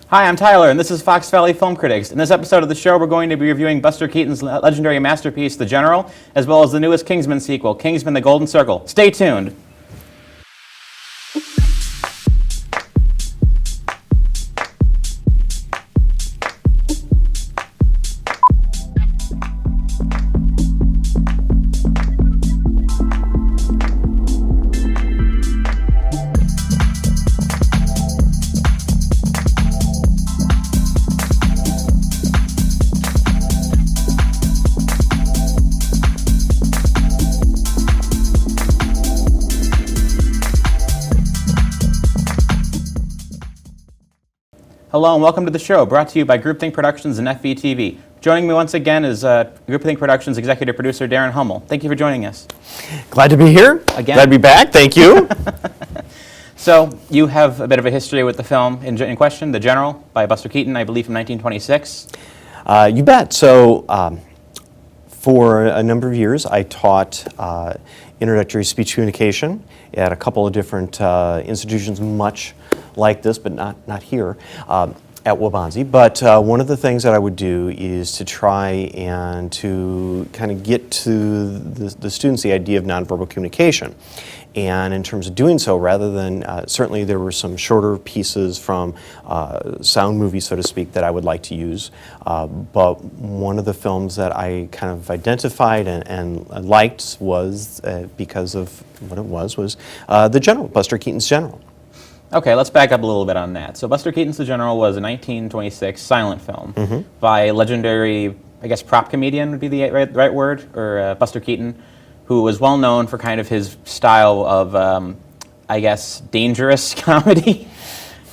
Hi, I'm Tyler, and this is Fox Valley Film Critics. In this episode of the show, we're going to be reviewing Buster Keaton's legendary masterpiece, The General, as well as the newest Kingsman sequel, Kingsman: The Golden Circle. Stay tuned. Hello and welcome to the show, brought to you by Groupthink Productions and FVTV. Joining me once again is Groupthink Productions executive producer Darren Hummel. Thank you for joining us. Glad to be here. Again. Glad to be back. Thank you. So, you have a bit of a history with the film in question, The General, by Buster Keaton, I believe from 1926. You bet. So, for a number of years, I taught introductory speech communication at a couple of different institutions, much like this, but not here, at Waubonsie. But one of the things that I would do is to try and to kind of get to the students the idea of nonverbal communication. And in terms of doing so, rather than, certainly there were some shorter pieces from sound movies, so to speak, that I would like to use. But one of the films that I kind of identified and liked was, because of what it was The General, Buster Keaton's General. Okay, let's back up a little bit on that. So Buster Keaton's The General was a 1926 silent film by legendary, I guess prop comedian would be the right word, or Buster Keaton, who was well known for kind of his style of, I guess, dangerous comedy.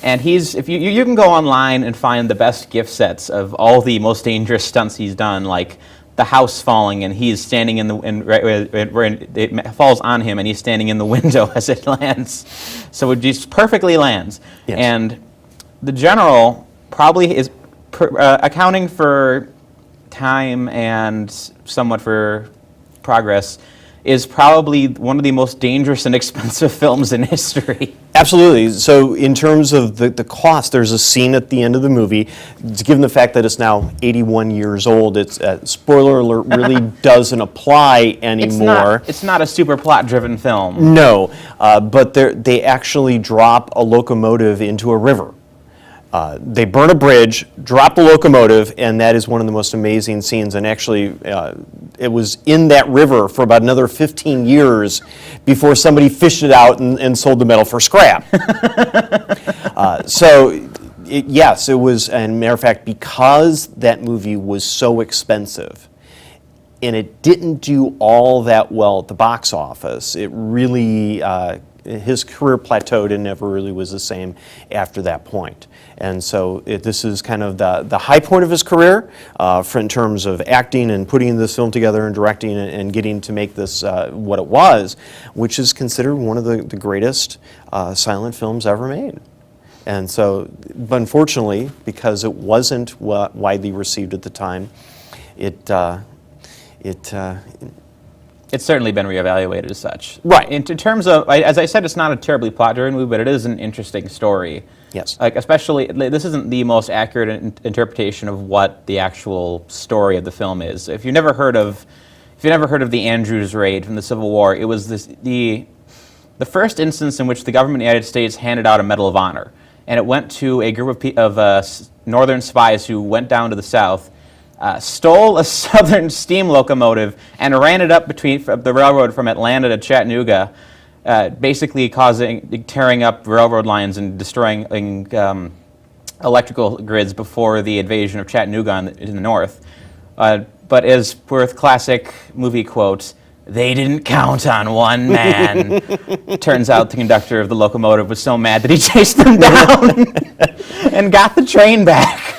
And if you can go online and find the best gift sets of all the most dangerous stunts he's done, like the house falling and he's standing in the it falls on him and he's standing in the window as it lands, so it just perfectly lands. Yes. And The General probably is accounting for time and somewhat for progress, is probably one of the most dangerous and expensive films in history. Absolutely. So in terms of the cost, there's a scene at the end of the movie. Given the fact that it's now 81 years old, it's spoiler alert, really doesn't apply anymore. It's not a super plot-driven film. No, but they actually drop a locomotive into a river. They burn a bridge, drop the locomotive, and that is one of the most amazing scenes. And actually, it was in that river for about another 15 years before somebody fished it out and sold the metal for scrap. Yes, it was, and matter of fact, because that movie was so expensive, and it didn't do all that well at the box office, it really, his career plateaued and never really was the same after that point. And so this is kind of the high point of his career in terms of acting and putting this film together and directing and getting to make this what it was, which is considered one of the greatest silent films ever made. And so, but unfortunately, because it wasn't widely received at the time, it's certainly been reevaluated as such. Right. In terms of, as I said, it's not a terribly plot-driven movie, but it is an interesting story. Yes. Like, especially, this isn't the most accurate interpretation of what the actual story of the film is. If you've never heard of the Andrews Raid from the Civil War, it was the first instance in which the government of the United States handed out a Medal of Honor, and it went to a group of northern spies who went down to the South, stole a southern steam locomotive and ran it up between the railroad from Atlanta to Chattanooga, basically tearing up railroad lines and destroying electrical grids before the invasion of Chattanooga in the north. But as per classic movie quote, "They didn't count on one man." Turns out the conductor of the locomotive was so mad that he chased them down and got the train back.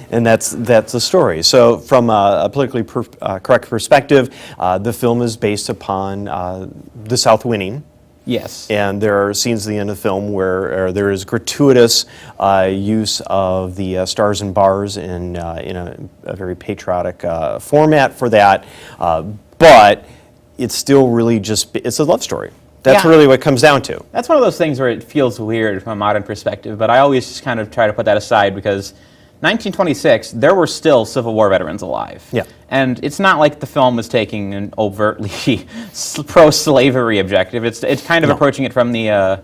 And that's the story. So from a politically correct perspective, the film is based upon the South winning. Yes. And there are scenes at the end of the film where there is gratuitous use of the stars and bars in a very patriotic format for that. But it's still really it's a love story. That's Yeah. really what it comes down to. That's one of those things where it feels weird from a modern perspective, but I always just kind of try to put that aside because 1926, there were still Civil War veterans alive. Yeah. And it's not like the film was taking an overtly pro-slavery objective. It's kind of approaching it from the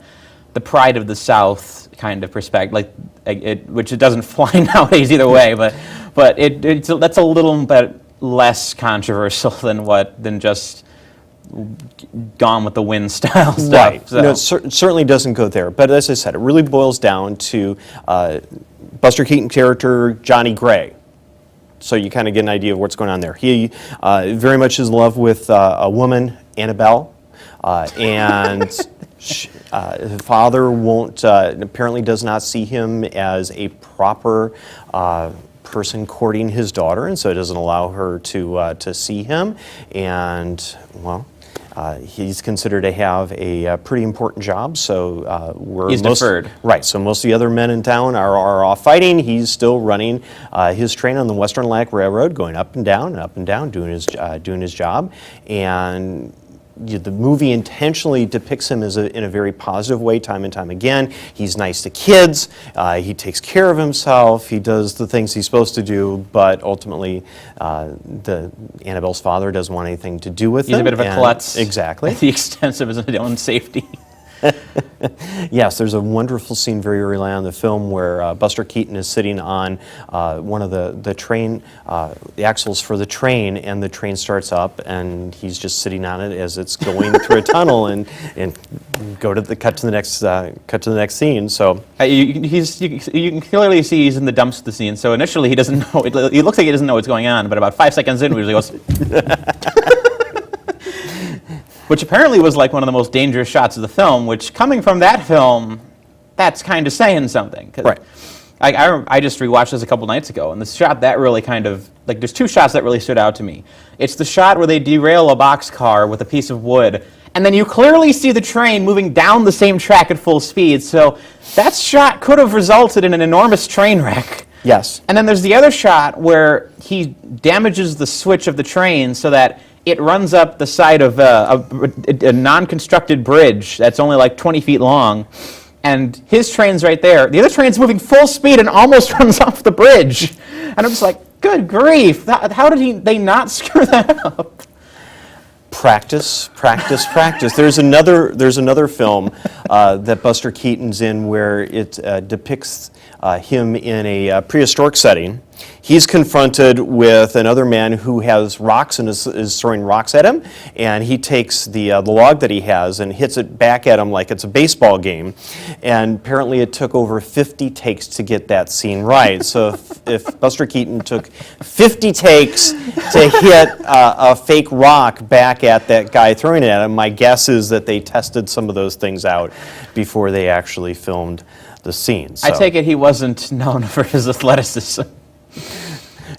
pride of the South kind of perspective, which it doesn't fly nowadays either way, but that's a little bit less controversial than just Gone with the Wind style stuff. Right. So. No, it certainly doesn't go there. But as I said, it really boils down to Buster Keaton character Johnny Gray. So you kind of get an idea of what's going on there. He very much is in love with a woman, Annabelle, and his father apparently does not see him as a proper person courting his daughter, and so it doesn't allow her to see him. And well, he's considered to have a pretty important job, so he's deferred. Right, so most of the other men in town are off fighting. He's still running his train on the Western Atlantic Railroad, going up and down, doing his job. And the movie intentionally depicts him in a very positive way time and time again. He's nice to kids, he takes care of himself, he does the things he's supposed to do, but ultimately Annabelle's father doesn't want anything to do with him. He's a bit of a klutz. Exactly. At the expense of his own safety. Yes, there's a wonderful scene very early on in the film where Buster Keaton is sitting on one of the train, the axles for the train, and the train starts up, and he's just sitting on it as it's going through a tunnel, and cut to the next scene. So you can clearly see he's in the dumps of the scene. So initially he doesn't know. It looks like he doesn't know what's going on, but about 5 seconds in, he usually goes. Which apparently was like one of the most dangerous shots of the film, which coming from that film, that's kind of saying something. Right. I just rewatched this a couple nights ago, and the shot that really kind of, there's two shots that really stood out to me. It's the shot where they derail a boxcar with a piece of wood, and then you clearly see the train moving down the same track at full speed, so that shot could have resulted in an enormous train wreck. yes. And then there's the other shot where he damages the switch of the train so that it runs up the side of a non-constructed bridge that's only like 20 feet long, and his train's right there. The other train's moving full speed and almost runs off the bridge. And I'm just like, good grief, how did they not screw that up? Practice. There's another film that Buster Keaton's in where it depicts him in a prehistoric setting. He's confronted with another man who has rocks and is throwing rocks at him, and he takes the log that he has and hits it back at him like it's a baseball game. And apparently it took over 50 takes to get that scene right. So if Buster Keaton took 50 takes to hit a fake rock back at that guy throwing it at him, my guess is that they tested some of those things out before they actually filmed the scene. So. I take it he wasn't known for his athleticism.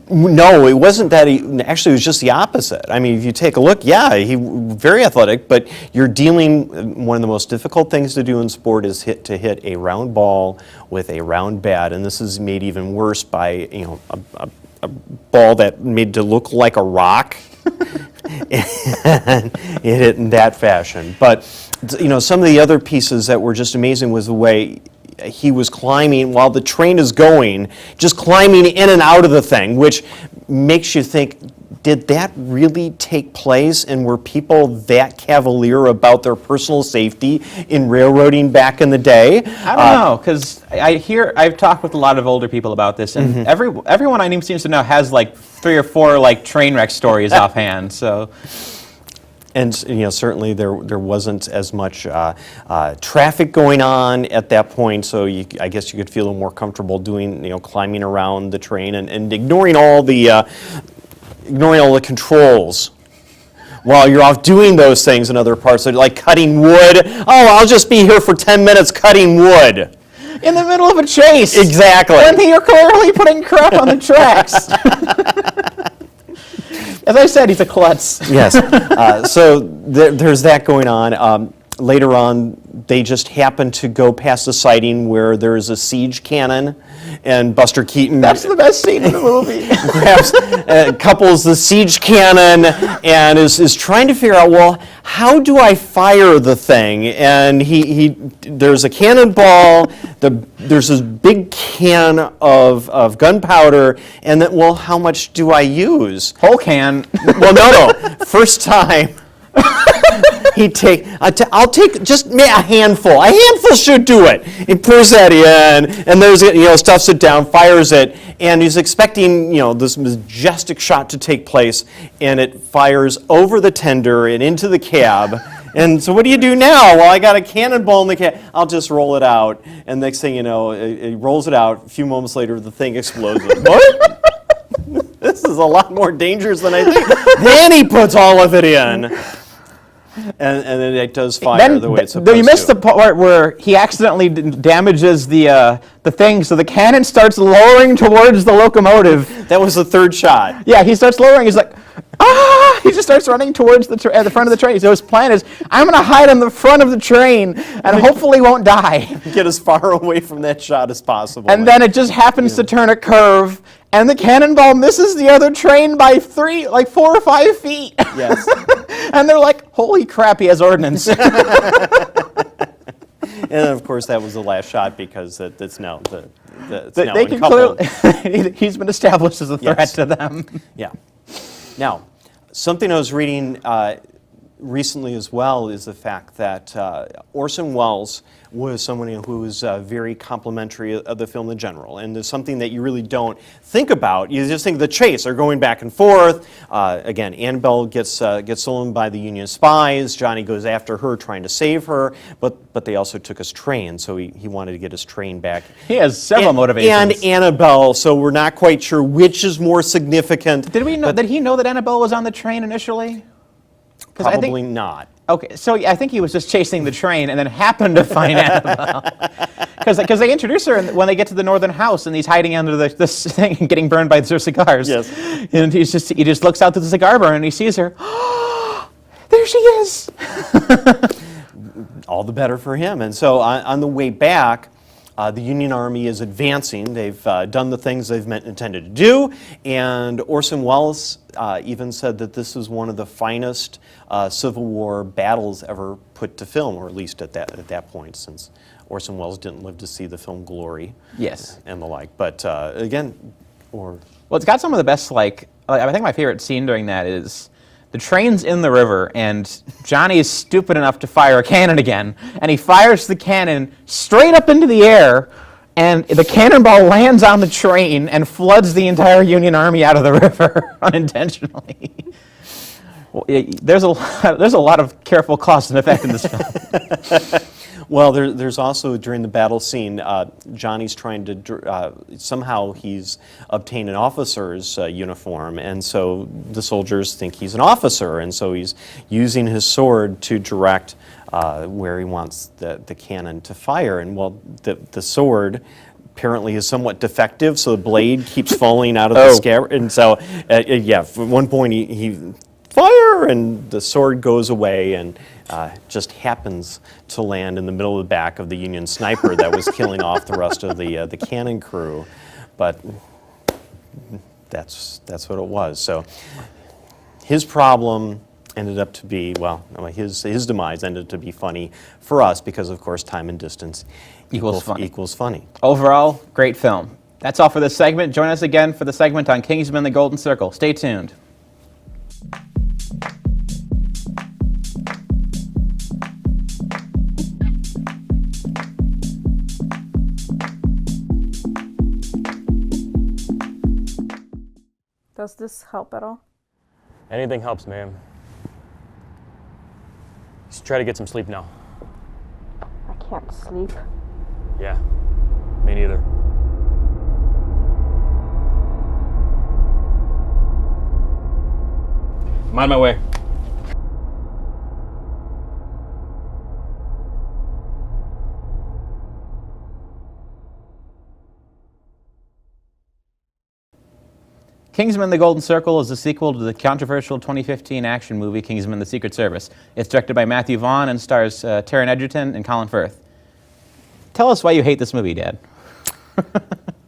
No, it wasn't that. Actually, it was just the opposite. I mean, if you take a look, yeah, he very athletic, but you're dealing. One of the most difficult things to do in sport is to hit a round ball with a round bat, and this is made even worse by a ball that made to look like a rock. And it hit in that fashion. But some of the other pieces that were just amazing was the way he was climbing while the train is going, just climbing in and out of the thing, which makes you think, did that really take place, and were people that cavalier about their personal safety in railroading back in the day? I don't know, because I've talked with a lot of older people about this, and everyone I know seems to know has like 3 or 4 like train wreck stories offhand. So. And certainly there wasn't as much traffic going on at that point, so I guess you could feel more comfortable doing climbing around the train and ignoring all the controls while you're off doing those things in other parts, like cutting wood. Oh, I'll just be here for 10 minutes cutting wood. In the middle of a chase. Exactly. When you're clearly putting crap on the tracks. As I said, he's a klutz. Yes. So there's that going on. Later on, they just happen to go past a sighting where there's a siege cannon, and Buster Keaton. That's the best scene in the movie. Grabs, couples the siege cannon, and is trying to figure out, well, how do I fire the thing? And there's a cannonball. There's this big can of gunpowder, and then, well, how much do I use? Whole can. Well, no. First time, I'll take just a handful. A handful should do it. He pours that in, and there's stuffs it down, fires it, and he's expecting this majestic shot to take place, and it fires over the tender and into the cab. And so what do you do now? Well, I got a cannonball in the cab. I'll just roll it out, and next thing you know, he rolls it out. A few moments later, the thing explodes. What? This is a lot more dangerous than I think. Then he puts all of it in. And then it does fire the way it's supposed to. You missed the part where he accidentally damages the thing, so the cannon starts lowering towards the locomotive. That was the third shot. Yeah, he starts lowering. He's like, ah! He just starts running towards the front of the train. So his plan is, I'm going to hide on the front of the train and hopefully won't die. Get as far away from that shot as possible. And then it just happens to turn a curve, and the cannonball misses the other train by 4 or 5 feet. Yes. And they're like, holy crap, he has ordnance. And of course, that was the last shot because it's now they can clearly, he's been established as a threat to them. Yeah. Now, something I was reading recently as well is the fact that Orson Welles was someone who was very complimentary of the film in general, and there's something that you really don't think about. You just think the chase, they're going back and forth. Again, Annabelle gets stolen by the Union spies. Johnny goes after her, trying to save her, but they also took his train, so he wanted to get his train back. He has several motivations. And Annabelle, so we're not quite sure which is more significant. Did he know that Annabelle was on the train initially? Probably not. Okay, so I think he was just chasing the train and then happened to find Annabelle. Because they introduce her when they get to the northern house, and he's hiding under this thing and getting burned by their cigars. Yes. And he just looks out through the cigar burn and he sees her. Oh, there she is. All the better for him. And so on the way back, the Union Army is advancing. They've done the things they've intended to do, and Orson Welles even said that this is one of the finest Civil War battles ever put to film, or at least at that point, since Orson Welles didn't live to see the film Glory. Yes. And the like. But again, well, it's got some of the best, I think my favorite scene during that is the train's in the river, and Johnny is stupid enough to fire a cannon again, and he fires the cannon straight up into the air, and the cannonball lands on the train and floods the entire Union Army out of the river unintentionally. Well, there's a lot of careful cause and effect in this film. Well, there's also, during the battle scene, Johnny's trying to, somehow he's obtained an officer's uniform, and so the soldiers think he's an officer, and so he's using his sword to direct where he wants the cannon to fire. And well, the sword apparently is somewhat defective, so the blade keeps falling out of the scabbard, and so, at one point he fire, and the sword goes away, and just happens to land in the middle of the back of the Union sniper that was killing off the rest of the cannon crew. But that's what it was. So his problem ended up to be, his demise ended up to be funny for us because, of course, time and distance equals funny. Overall, great film. That's all for this segment. Join us again for the segment on Kingsman: The Golden Circle. Stay tuned. Does this help at all? Anything helps, ma'am. Just try to get some sleep now. I can't sleep. Yeah, me neither. I'm on my way. Kingsman: The Golden Circle is a sequel to the controversial 2015 action movie Kingsman: The Secret Service. It's directed by Matthew Vaughn and stars Taron Egerton and Colin Firth. Tell us why you hate this movie, Dad.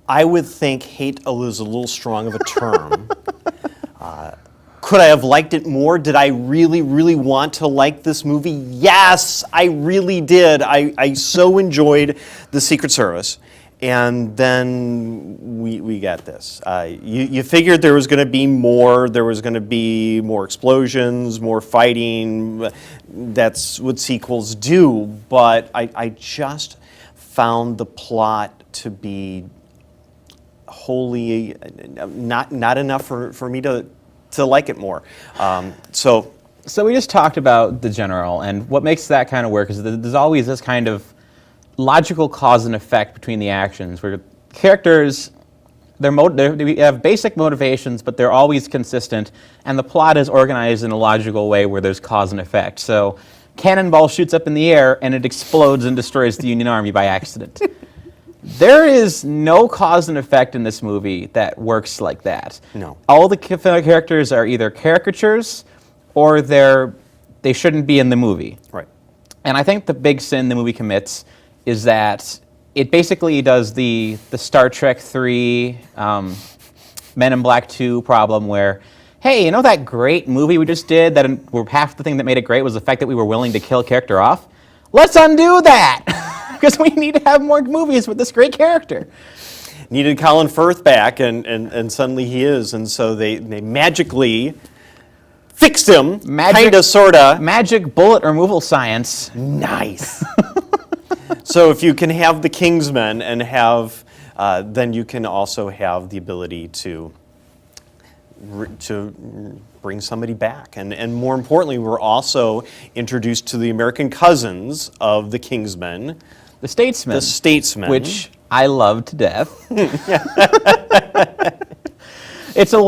I would think hate is a little strong of a term. Could I have liked it more? Did I really, really want to like this movie? Yes, I really did. I so enjoyed The Secret Service. And then we got this. You figured there was going to be more. There was going to be more explosions, more fighting. That's what sequels do. But I just found the plot to be wholly not enough for me to like it more. So we just talked about the general, and what makes that kind of work is that there's always this kind of logical cause and effect between the actions, where characters, they have basic motivations, but they're always consistent, and the plot is organized in a logical way where there's cause and effect. So Cannonball shoots up in the air, and it explodes and destroys the Union Army by accident. There is no cause and effect in this movie that works like that. No. All the characters are either caricatures or they shouldn't be in the movie. right. And I think the big sin the movie commits is that it basically does the Star Trek 3, Men in Black 2 problem where, hey, you know that great movie we just did that where half the thing that made it great was the fact that we were willing to kill a character off? Let's undo that! Because we need to have more movies with this great character. Needed Colin Firth back, and suddenly he is, and so they magically fixed him, kinda, sorta. Magic bullet removal science. Nice. So if you can have the Kingsman and have, then you can also have the ability to bring somebody back. And more importantly, we're also introduced to the American cousins of the Kingsmen. The Statesman. The Statesman. Which I love to death. It's a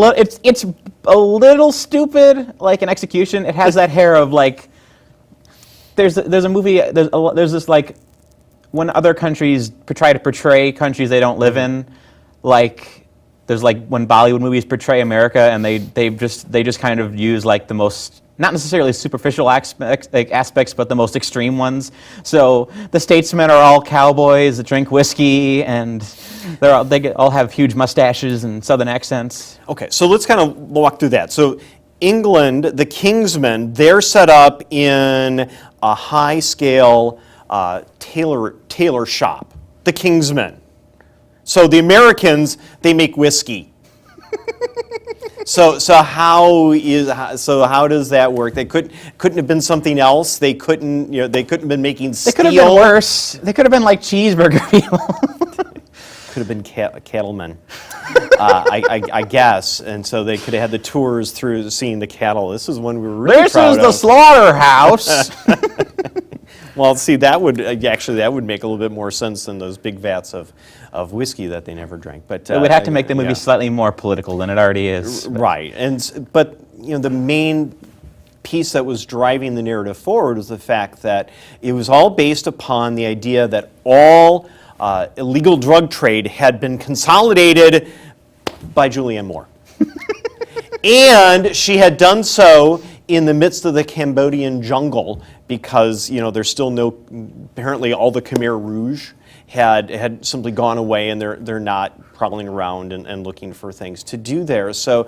little stupid, like an execution. It has that hair of like, there's a movie, there's this like, when other countries try to portray countries they don't live in, like, there's like when Bollywood movies portray America and they just kind of use like the most, not necessarily superficial aspects, but the most extreme ones. So the Statesmen are all cowboys that drink whiskey, and they all have huge mustaches and southern accents. Okay, so let's kind of walk through that. So England, the Kingsmen, they're set up in a high-scale tailor shop, the Kingsmen. So the Americans, they make whiskey. So how does that work? They couldn't have been something else. They couldn't have been making steel. They could have been worse. They could have been like cheeseburger people. Could have been cattlemen, I guess. And so they could have had the tours through seeing the cattle. This is one we were really proud of. This is the slaughterhouse. Well, see, that would make a little bit more sense than those big vats of whiskey that they never drank. But it would have to make the movie slightly more political than it already is. Right, but the main piece that was driving the narrative forward was the fact that it was all based upon the idea that all illegal drug trade had been consolidated by Julianne Moore. And she had done so in the midst of the Cambodian jungle because, there's still apparently all the Khmer Rouge had simply gone away, and they're not prowling around and looking for things to do there. So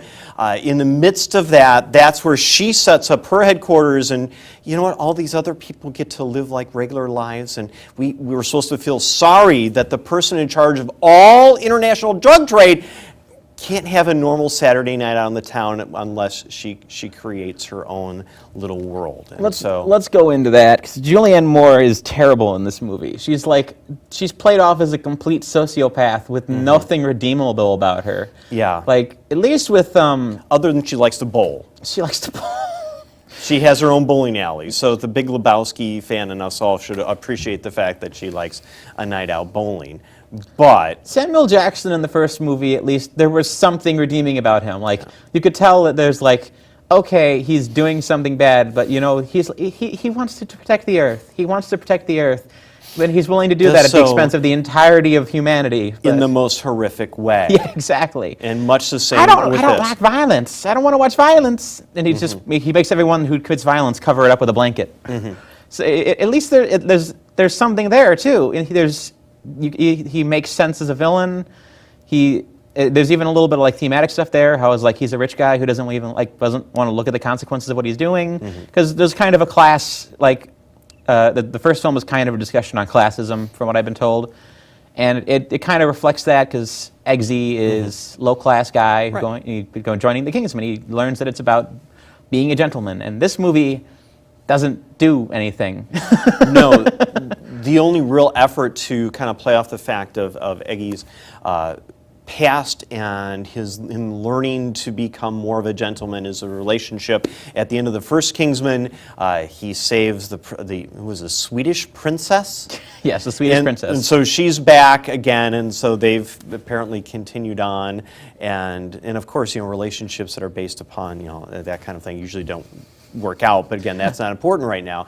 in the midst of that, that's where she sets up her headquarters, and you know what? All these other people get to live like regular lives, and we were supposed to feel sorry that the person in charge of all international drug trade can't have a normal Saturday night out in the town unless she creates her own little world. And let's go into that, because Julianne Moore is terrible in this movie. She's played off as a complete sociopath with nothing redeemable about her. Yeah. Like, at least with other than she likes to bowl. She likes to bowl. She has her own bowling alley, so the Big Lebowski fan in us all should appreciate the fact that she likes a night out bowling. But Samuel Jackson in the first movie, at least, there was something redeeming about him. Like, you could tell that there's like, okay, he's doing something bad, but he wants to protect the Earth. He wants to protect the Earth. But he's willing to do Does that at the so expense of the entirety of humanity. in but- the most horrific way. Yeah, exactly. And much the same I don't with like this. violence. I don't want to watch violence. And he makes everyone who commits violence cover it up with a blanket. So at least there's something there too. And he makes sense as a villain. There's even a little bit of like thematic stuff there. How it's like he's a rich guy who doesn't want to look at the consequences of what he's doing. Because there's kind of a class like the first film was kind of a discussion on classism, from what I've been told. And it kind of reflects that because Eggsy is low-class guy joining the Kingsman. He learns that it's about being a gentleman. And this movie doesn't do anything. No, the only real effort to kind of play off the fact of Eggy's past and him learning to become more of a gentleman is a relationship. At the end of the first Kingsman, he saves it was a Swedish princess? Yes, the Swedish princess. And so she's back again, and so they've apparently continued on. And of course, relationships that are based upon, that kind of thing usually don't work out. But again, that's not important right now.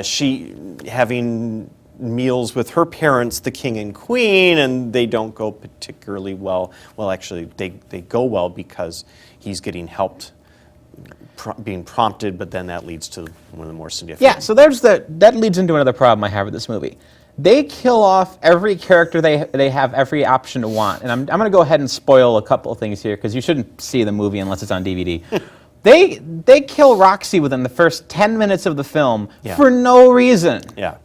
She having meals with her parents, the king and queen, and they don't go particularly well. Well, actually, they go well because he's getting helped, being prompted, but then that leads to one of the more significant. Yeah, so that leads into another problem I have with this movie. They kill off every character they have every option to want. And I'm going to go ahead and spoil a couple of things here, because you shouldn't see the movie unless it's on DVD. They kill Roxy within the first 10 minutes of the film for no reason. Yeah.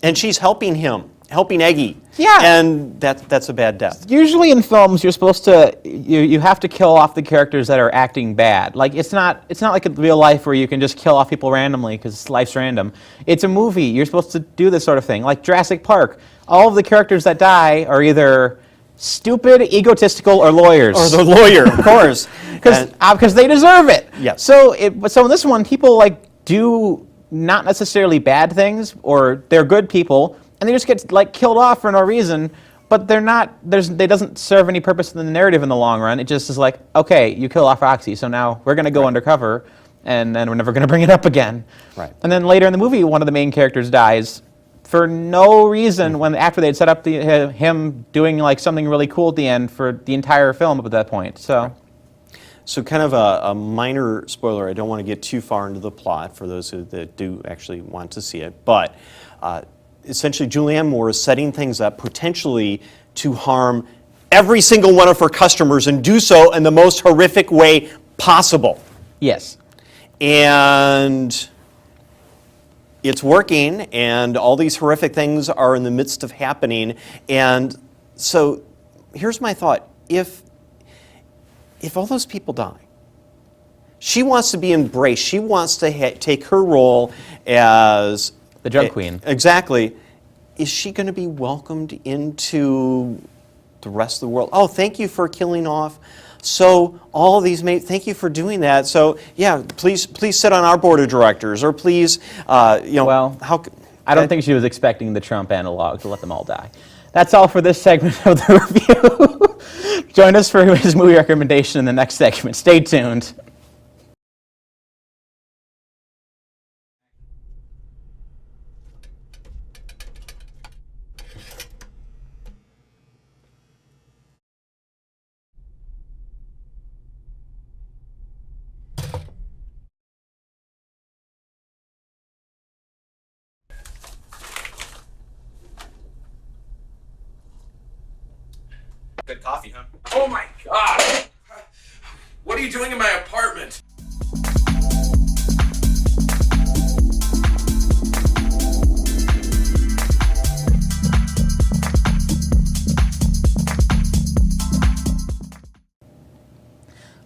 And she's helping Eggy. Yeah. And that's a bad death. Usually in films, you're supposed to you have to kill off the characters that are acting bad. Like it's not like in real life where you can just kill off people randomly because life's random. It's a movie. You're supposed to do this sort of thing. Like Jurassic Park, all of the characters that die are either stupid, egotistical, or lawyers. Or the lawyer, of course, because they deserve it. Yes. So in this one, people do not necessarily bad things, or they're good people, and they just get killed off for no reason. But they're not. They doesn't serve any purpose in the narrative in the long run. It just is like, okay, you kill off Roxy, so now we're going to go undercover, and then we're never going to bring it up again. Right. And then later in the movie, one of the main characters dies for no reason. After they'd set up him doing something really cool at the end for the entire film up at that point. So. Right. So kind of a minor spoiler, I don't want to get too far into the plot for those that do actually want to see it, but essentially Julianne Moore is setting things up potentially to harm every single one of her customers and do so in the most horrific way possible. Yes. And it's working, and all these horrific things are in the midst of happening. And so here's my thought. If all those people die, she wants to be embraced. She wants to take her role as the drug queen. Exactly. Is she going to be welcomed into the rest of the world? Oh, thank you for killing off. So all of these, thank you for doing that. So yeah, please sit on our board of directors, or please, Well, I don't think she was expecting the Trump analog to let them all die. That's all for this segment of the review. Join us for his movie recommendation in the next segment. Stay tuned. Good coffee, huh? Oh my God! What are you doing in my apartment?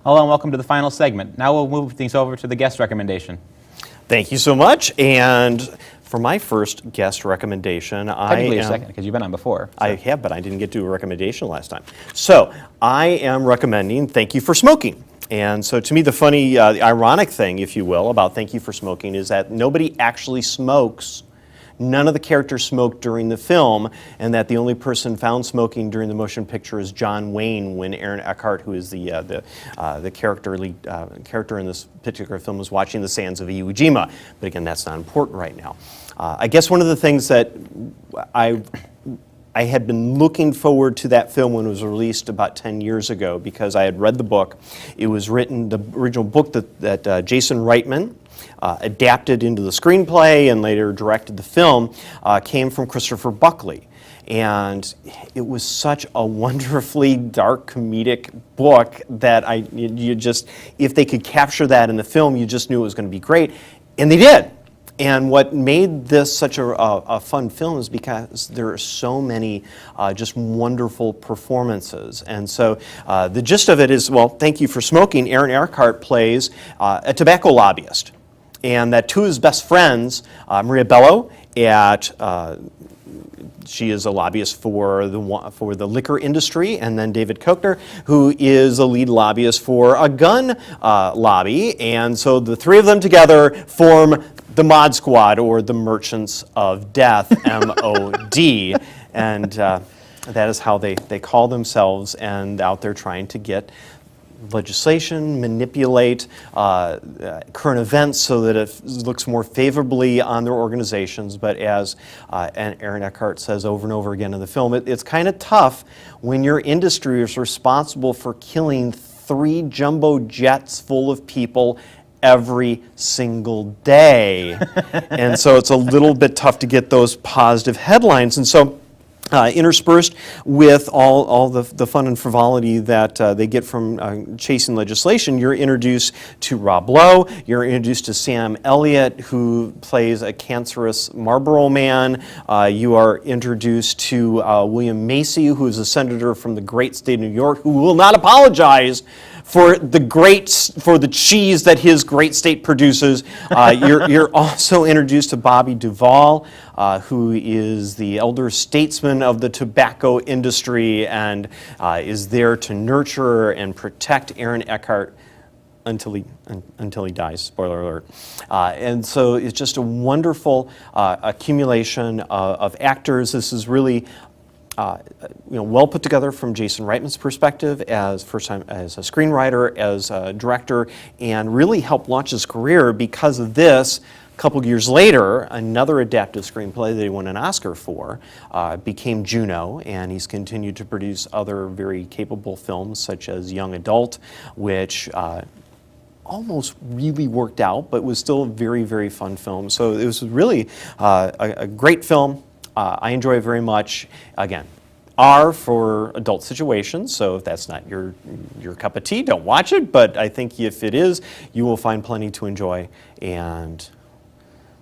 Hello and welcome to the final segment. Now we'll move things over to the guest recommendation. Thank you so much. And for my first guest recommendation, Technically a second, because you've been on before. So. I have, but I didn't get to a recommendation last time. So I am recommending Thank You for Smoking. And so to me, the funny, the ironic thing, if you will, about Thank You for Smoking is that nobody actually smokes none of the characters smoked during the film, and that the only person found smoking during the motion picture is John Wayne when Aaron Eckhart, who is the character in this particular film, was watching the sands of Iwo Jima. But again, that's not important right now. I guess one of the things that I had been looking forward to that film when it was released about 10 years ago because I had read the book. It was written, the original book that Jason Reitman adapted into the screenplay and later directed the film, came from Christopher Buckley. And it was such a wonderfully dark comedic book that you just, if they could capture that in the film, you just knew it was going to be great. And they did. And what made this such a fun film is because there are so many just wonderful performances. And so the gist of it is, well, thank you for smoking. Aaron Eckhart plays a tobacco lobbyist. And that two of his best friends, Maria Bello, she is a lobbyist for the liquor industry, and then David Koechner, who is a lead lobbyist for a gun lobby. And so the three of them together form the Mod Squad, or the Merchants of Death, MOD. And that is how they call themselves, and out there trying to get legislation, manipulate current events so that it looks more favorably on their organizations. But as Aaron Eckhart says over and over again in the film, it's kind of tough when your industry is responsible for killing 3 jumbo jets full of people every single day. And so it's a little bit tough to get those positive headlines. And so interspersed with all the fun and frivolity that they get from chasing legislation, you're introduced to Rob Lowe, you're introduced to Sam Elliott, who plays a cancerous Marlboro man, you are introduced to William Macy, who is a senator from the great state of New York, who will not apologize for the cheese that his great state produces. You're also introduced to Bobby Duvall, who is the elder statesman of the tobacco industry and is there to nurture and protect Aaron Eckhart until he dies. Spoiler alert. And so it's just a wonderful accumulation of actors. This is really well put together from Jason Reitman's perspective as first time as a screenwriter, as a director, and really helped launch his career. Because of this, a couple years later, another adapted screenplay that he won an Oscar for became Juno, and he's continued to produce other very capable films such as Young Adult, which almost really worked out, but was still a very, very fun film. So it was really a great film. I enjoy it very much. Again, R for adult situations, so if that's not your cup of tea, don't watch it, but I think if it is, you will find plenty to enjoy, and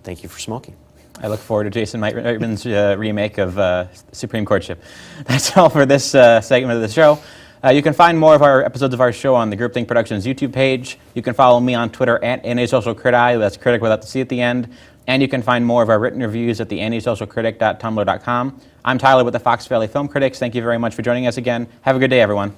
thank you for smoking. I look forward to Jason Reitman's remake of Supreme Courtship. That's all for this segment of the show. You can find more of our episodes of our show on the Groupthink Productions YouTube page. You can follow me on Twitter at AntisocialCriti, that's critic without the C at the end. And you can find more of our written reviews at the antisocialcritic.tumblr.com. I'm Tyler with the Fox Valley Film Critics. Thank you very much for joining us again. Have a good day, everyone.